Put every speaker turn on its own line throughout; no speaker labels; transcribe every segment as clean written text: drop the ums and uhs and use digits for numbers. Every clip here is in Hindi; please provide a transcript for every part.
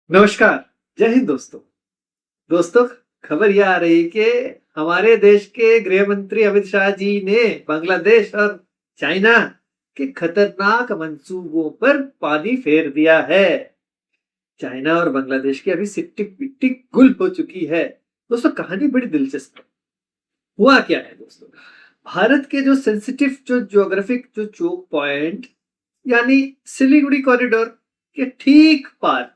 नमस्कार। जय हिंद दोस्तों। दोस्तों, खबर यह आ रही कि हमारे देश के गृह मंत्री अमित शाह जी ने बांग्लादेश और चाइना के खतरनाक मंसूबों पर पानी फेर दिया है। चाइना और बांग्लादेश की अभी सिट्टी पिट्टी गुल हो चुकी है। दोस्तों, कहानी बड़ी दिलचस्प है। हुआ क्या है दोस्तों, भारत के जो सेंसिटिव जो ज्योग्राफिक जो चोक पॉइंट यानी सिलीगुड़ी कॉरिडोर के ठीक पार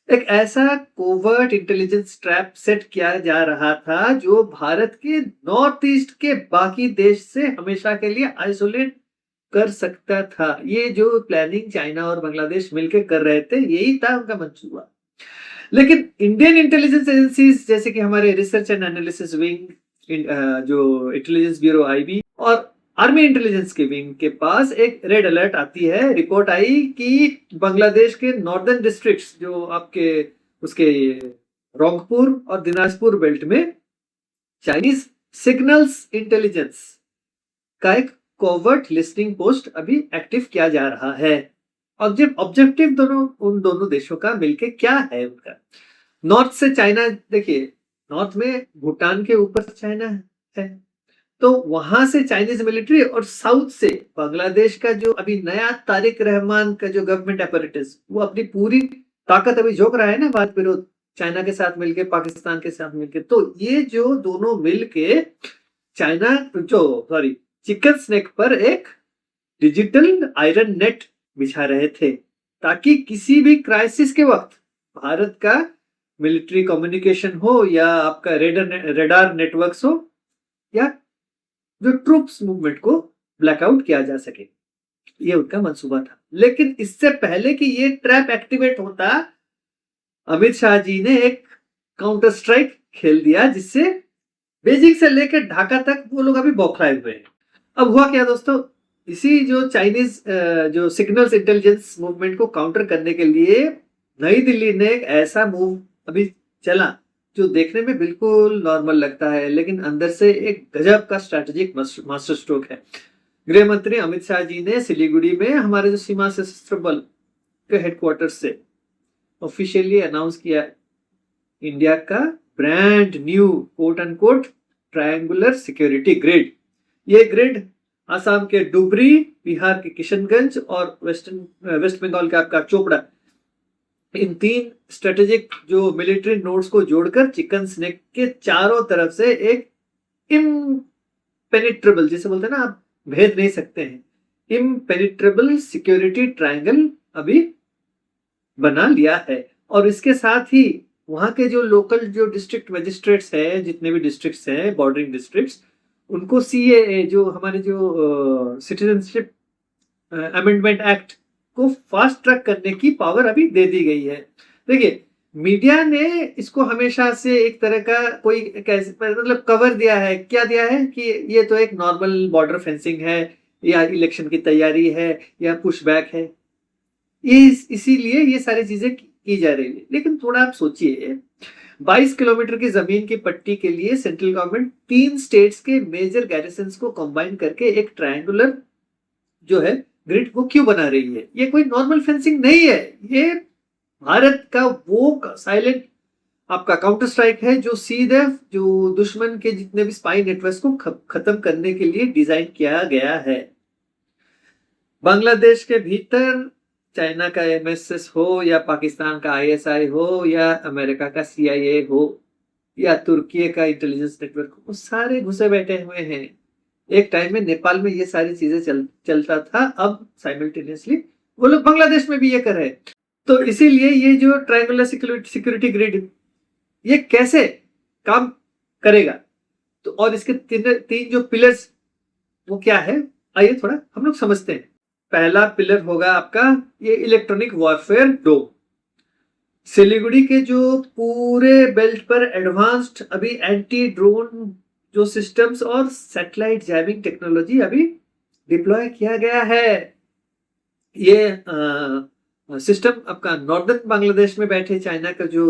एक ऐसा कोवर्ट इंटेलिजेंस ट्रैप सेट किया जा रहा था जो भारत के नॉर्थ ईस्ट के बाकी देश से हमेशा के लिए आइसोलेट कर सकता था। ये जो प्लानिंग चाइना और बांग्लादेश मिलकर कर रहे थे, यही था उनका मंसूबा। लेकिन इंडियन इंटेलिजेंस एजेंसीज जैसे कि हमारे रिसर्च एंड एनालिसिस विंग, जो इंटेलिजेंस ब्यूरो आईबी और आर्मी इंटेलिजेंस के विंग के पास एक रेड अलर्ट आती है। रिपोर्ट आई कि बांग्लादेश के नॉर्दर्न डिस्ट्रिक्ट्स जो आपके उसके रोंगपुर और दिनाजपुर बेल्ट में चाइनीज सिग्नल्स इंटेलिजेंस का एक कोवर्ट लिस्टिंग पोस्ट अभी एक्टिव किया जा रहा है। ऑब्जेक्टिव दोनों उन दोनों देशों का मिलके क्या है उनका, नॉर्थ से चाइना, देखिए नॉर्थ में भूटान के ऊपर चाइना है, तो वहां से चाइनीज मिलिट्री, और साउथ से बांग्लादेश का जो अभी नया तारिक रहमान का जो गवर्नमेंट अपैरेटस वो अपनी पूरी ताकत अभी झोंक रहा है ना भारत विरोध, चाइना के साथ मिलके, पाकिस्तान के साथ मिलके। तो ये जो दोनों मिलके चाइना जो सॉरी चिकन स्नेक पर एक डिजिटल आयरन नेट बिछा रहे थे, ताकि किसी भी क्राइसिस के वक्त भारत का मिलिट्री कम्युनिकेशन हो या आपका रेडार नेटवर्क्स हो या जो ट्रूप्स मूवमेंट को ब्लैकआउट किया जा सके। ये उनका मंसूबा था। लेकिन इससे पहले कि ये ट्रैप एक्टिवेट होता, अमित शाह जी ने एक काउंटर स्ट्राइक खेल दिया, जिससे बेजिंग से लेकर ढाका तक वो लोग अभी बौखलाए हुए हैं। अब हुआ क्या दोस्तों, इसी जो चाइनीज जो सिग्नल्स इंटेलिजेंस मूवमेंट को काउंटर करने के लिए नई दिल्ली ने एक ऐसा मूव अभी चला जो देखने में बिल्कुल नॉर्मल लगता है, लेकिन अंदर से एक गजब का स्ट्रैटेजिक मास्टर स्ट्रोक है। गृह मंत्री अमित शाह जी ने सिलीगुड़ी में हमारे जो सीमा सशस्त्र बल के हेडक्वार्टर से ऑफिशियली अनाउंस किया इंडिया का brand new quote unquote triangular security grid. ये ग्रिड आसाम के डुबरी, बिहार के किशनगंज और वेस्ट बंगाल का आपका चोपड़ा, इन तीन स्ट्रेटेजिक जो मिलिट्री नोड्स को जोड़कर चिकन स्नेक के चारों तरफ से एक इम्पेनिट्रेबल, जिसे बोलते हैं ना आप, भेद नहीं सकते हैं, इम्पेनिट्रेबल सिक्योरिटी ट्रायंगल अभी बना लिया है। और इसके साथ ही वहां के जो लोकल जो डिस्ट्रिक्ट मजिस्ट्रेट्स हैं, जितने भी डिस्ट्रिक्ट्स हैं, बॉर्डरिंग डिस्ट्रिक्ट्स, उनको सीएए जो हमारे जो सिटीजनशिप अमेंडमेंट एक्ट को फास्ट ट्रैक करने की पावर अभी दे दी गई है। देखिए, मीडिया ने इसको हमेशा से एक तरह का कोई कैसे मतलब कवर दिया है, क्या दिया है कि ये तो एक नॉर्मल बॉर्डर फेंसिंग है या इलेक्शन की तैयारी है या पुशबैक है, ये इसीलिए ये सारी चीजें की जा रही है। लेकिन थोड़ा आप सोचिए, 22 किलोमीटर की जमीन की पट्टी के लिए सेंट्रल गवर्नमेंट 3 स्टेट्स के मेजर गैरिसन्स को कंबाइन करके एक ट्रायंगुलर जो है ग्रिड को क्यों बना रही है। ये कोई नॉर्मल फेंसिंग नहीं है, ये भारत का वो साइलेंट आपका काउंटर स्ट्राइक है जो सीधे जो दुश्मन के जितने भी स्पाई नेटवर्क को खत्म करने के लिए डिजाइन किया गया है। बांग्लादेश के भीतर चाइना का एमएसएस हो या पाकिस्तान का आईएसआई हो या अमेरिका का सीआईए हो या तुर्की का इंटेलिजेंस नेटवर्क हो, वो सारे घुसे बैठे हुए हैं। एक टाइम में नेपाल में ये सारी चीजें चलता था, अब साइमल्टेनियसली वो लोग बांग्लादेश में भी ये कर रहे हैं। तो इसीलिए ये जो ट्रायंगुलर सिक्योरिटी ग्रिड ये कैसे काम करेगा, तो और इसके तीन जो पिलर्स वो क्या है, आइए थोड़ा हम लोग समझते हैं। पहला पिलर होगा आपका ये इलेक्ट्रॉनिक वॉरफेयर डोम। सिलीगुड़ी के जो पूरे बेल्ट पर एडवांस्ड अभी एंटी ड्रोन जो सिस्टम्स और सैटेलाइट जैमिंग टेक्नोलॉजी अभी डिप्लॉय किया गया है। ये सिस्टम आपका नॉर्दर्न बांग्लादेश में बैठे चाइना का जो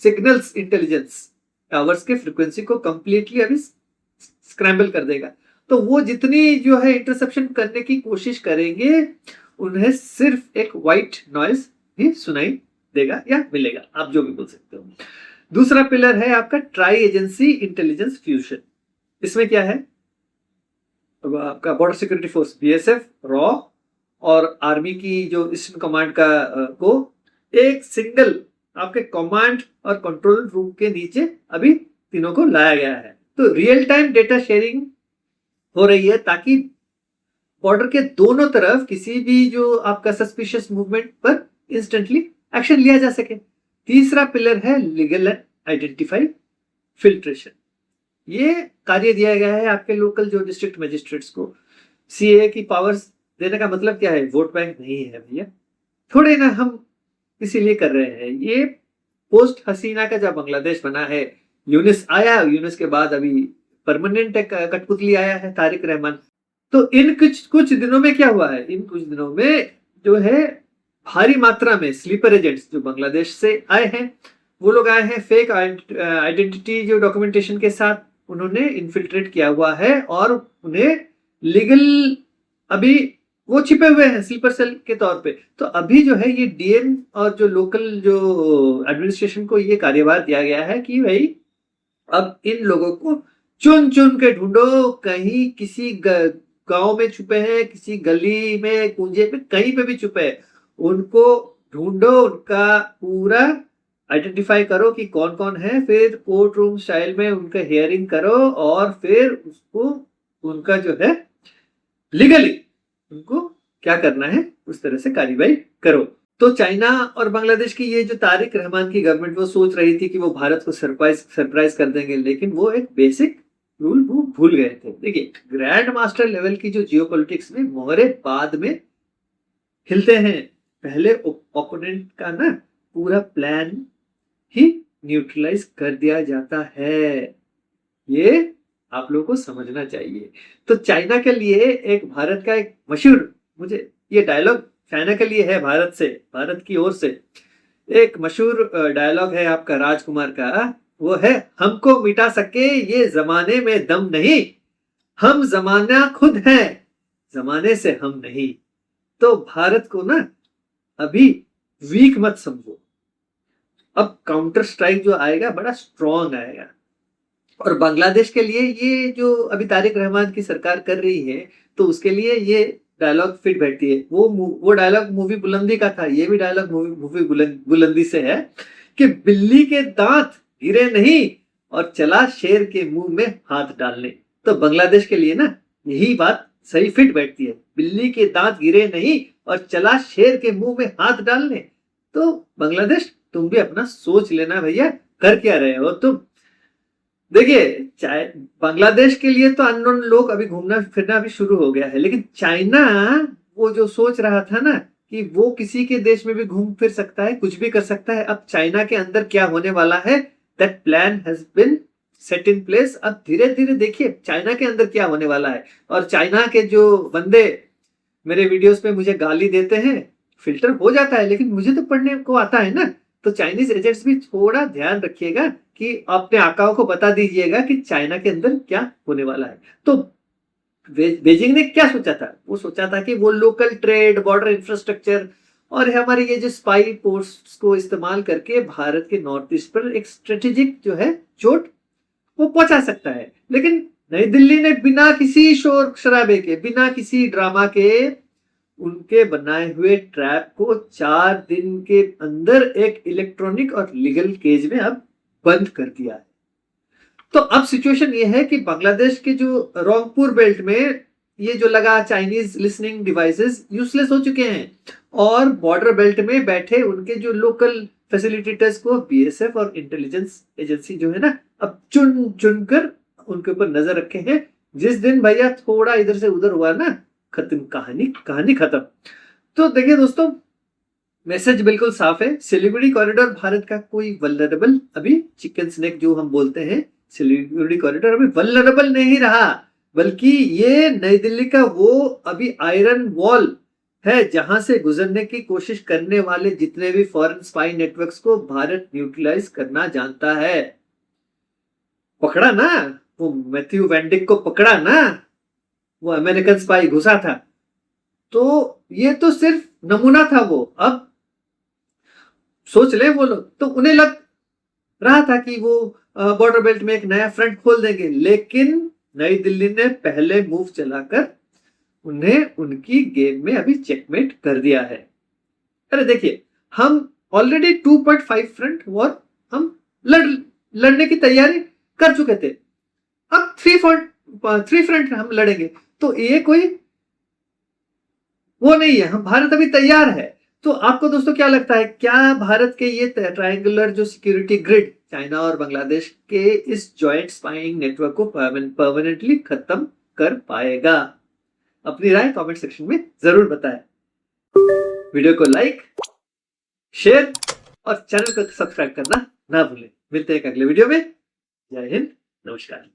सिग्नल्स इंटेलिजेंस टावर्स के फ्रीक्वेंसी को कंप्लीटली अभी स्क्रैम्बल कर देगा। तो वो जितनी जो है इंटरसेप्शन करने की कोशिश करेंगे, उन्हें सिर्फ एक व्हाइट नॉइज ही सुनाई देगा या मिलेगा, आप जो भी बोल सकते हो। दूसरा पिलर है आपका ट्राई एजेंसी इंटेलिजेंस फ्यूजन। इसमें क्या है, अब आपका border security force BSF, raw और आर्मी की जो ईस्टर्न कमांड का को एक सिंगल आपके कमांड और कंट्रोल रूम के नीचे अभी तीनों को लाया गया है। तो रियल टाइम डेटा शेयरिंग हो रही है ताकि बॉर्डर के दोनों तरफ किसी भी जो आपका सस्पिशियस मूवमेंट पर इंस्टेंटली एक्शन लिया जा सके। तीसरा पिलर है लीगल आइडेंटिफाई फिल्ट्रेशन। ये कार्य दिया गया है आपके लोकल जो डिस्ट्रिक्ट मजिस्ट्रेट्स को। सीए की पावर्स देने का मतलब क्या है, वोट बैंक नहीं है भैया, थोड़े ना हम इसीलिए कर रहे हैं। ये पोस्ट हसीना का जब बांग्लादेश बना है, यूनिस आया, यूनिस के बाद अभी परमानेंट एक कठपुतली आया है तारिक रहमान। तो इन कुछ दिनों में क्या हुआ है, इन कुछ दिनों में जो है भारी मात्रा में स्लीपर एजेंट्स जो बांग्लादेश से आए हैं, वो लोग आए हैं फेक आइडेंटिटी जो डॉक्यूमेंटेशन के साथ, उन्होंने इन्फिल्ट्रेट किया हुआ है और उन्हें लीगल अभी वो छिपे हुए हैं स्लीपर सेल के तौर पे। तो अभी जो है ये डीएम और जो लोकल जो एडमिनिस्ट्रेशन को ये कार्यभार दिया गया है कि भाई अब इन लोगों को चुन चुन के ढूंढो, कहीं किसी गांव में छुपे हैं, किसी गली में कुंजे में कहीं पे भी छुपे हैं, उनको ढूंढो, उनका पूरा आइडेंटिफाई करो कि कौन कौन है, फिर कोर्ट रूम स्टाइल में उनका हियरिंग करो और फिर उसको उनका जो है लीगली उनको क्या करना है उस तरह से कार्यवाही करो। तो चाइना और बांग्लादेश की ये जो तारिक रहमान की गवर्नमेंट वो सोच रही थी कि वो भारत को सरप्राइज कर देंगे, लेकिन वो एक बेसिक रूल वो भूल गए थे। देखिए ग्रैंड मास्टर लेवल की जो जियोपॉलिटिक्स में मोहरे बाद में हिलते हैं, पहले ओपोनेंट का ना पूरा प्लान ही न्यूट्रलाइज कर दिया जाता है। ये आप लोगों को समझना चाहिए। तो चाइना के लिए एक भारत का एक मशहूर, मुझे ये डायलॉग चाइना के लिए है, भारत से, भारत की ओर से एक मशहूर डायलॉग है आपका राजकुमार का, वो है हमको मिटा सके ये जमाने में दम नहीं, हम जमाना खुद हैं, जमाने से हम नहीं। तो भारत को ना अभी वीक मत समझो, अब काउंटर स्ट्राइक जो आएगा बड़ा स्ट्रॉन्ग आएगा। और बांग्लादेश के लिए ये जो अभी तारिक रहमान की सरकार कर रही है, तो उसके लिए ये डायलॉग फिट बैठती है। वो डायलॉग मूवी बुलंदी का था, ये भी डायलॉग मूवी बुलंदी से है कि बिल्ली के दांत गिरे नहीं और चला शेर के मुंह में हाथ डालने। तो बांग्लादेश के लिए ना यही बात सही फिट बैठती है, बिल्ली के दांत गिरे नहीं और चला शेर के मुंह में हाथ डालने। तो बांग्लादेश तुम भी अपना सोच लेना भैया, कर क्या रहे हो तुम। देखिए बांग्लादेश के लिए तो अननोन लोग अभी घूमना फिरना भी शुरू हो गया है, लेकिन चाइना वो जो सोच रहा था ना कि वो किसी के देश में भी घूम फिर सकता है, कुछ भी कर सकता है, अब चाइना के अंदर क्या होने वाला है, that plan has been set in place. अब धीरे धीरे देखिए चाइना के अंदर क्या होने वाला है। और चाइना के जो बंदे मेरे वीडियोस पे मुझे गाली देते हैं, फिल्टर हो जाता है, लेकिन मुझे तो पढ़ने को आता है ना। तो चाइनीज एजेंट्स भी थोड़ा ध्यान रखिएगा कि अपने आकाओं को बता दीजिएगा कि चाइना के अंदर क्या होने वाला है। तो बेजिंग ने क्या सोचा था, वो सोचा था कि वो लोकल ट्रेड, बॉर्डर इंफ्रास्ट्रक्चर और हमारे ये जो स्पाई पोस्ट्स को इस्तेमाल करके भारत के नॉर्थ ईस्ट पर एक स्ट्रेटेजिक जो है चोट वो पहुंचा सकता है। लेकिन नई दिल्ली ने बिना किसी शोर शराबे के, बिना किसी ड्रामा के उनके बनाए हुए ट्रैप को 4 दिन के अंदर एक इलेक्ट्रॉनिक और लीगल केज में अब बंद कर दिया है। तो अब सिचुएशन ये है कि बांग्लादेश के जो रोंगपुर बेल्ट में ये जो लगा चाइनीज लिसनिंग डिवाइसेस यूजलेस हो चुके हैं, और बॉर्डर बेल्ट में बैठे उनके जो लोकल फैसिलिटेटर्स को बीएसएफ और इंटेलिजेंस एजेंसी जो है ना अब चुन चुन कर उनके ऊपर नजर रखे हैं। जिस दिन भैया थोड़ा इधर से उधर हुआ ना, खत्म, कहानी खत्म। तो देखिए दोस्तों, मैसेज बिल्कुल साफ है, सिलीगुड़ी कॉरिडोर भारत का कोई वल्नरेबल अभी चिकन स्नेक जो हम बोलते हैं, सिलीगुड़ी कॉरिडोर अभी वल्नरेबल नहीं रहा, बल्कि ये नई दिल्ली का वो अभी आयरन वॉल है जहां से गुजरने की कोशिश करने वाले जितने भी फॉरेन स्पाई नेटवर्क्स को भारत न्यूट्रलाइज करना जानता है। पकड़ा ना, वो मैथ्यू वैंडिक को पकड़ा ना, वो अमेरिकन स्पाई घुसा था। तो ये तो सिर्फ नमूना था वो। अब सोच ले वो लोग, तो उन्हें लग रहा था कि वो बॉर्डर बेल्ट में एक नया फ्रंट खोल देंगे, लेकिन नई दिल्ली ने पहले मूव चलाकर उन्हें उनकी गेम में अभी चेकमेट कर दिया है। अरे देखिए, हम ऑलरेडी 2.5 फ्रंट वॉर हम लड़ने की तैयारी कर चुके थे, अब 3 फ्रंट हम लड़ेंगे, तो ये कोई वो नहीं है, हम भारत अभी तैयार है। तो आपको दोस्तों क्या लगता है, क्या भारत के ये ट्रायंगुलर जो सिक्योरिटी ग्रिड चाइना और बांग्लादेश के इस जॉइंट स्पाइंग नेटवर्क को परमानेंटली खत्म कर पाएगा? अपनी राय कमेंट सेक्शन में जरूर बताएं। वीडियो को लाइक, शेयर और चैनल को सब्सक्राइब करना ना भूलें। मिलते हैं एक अगले वीडियो में। जय हिंद, नमस्कार।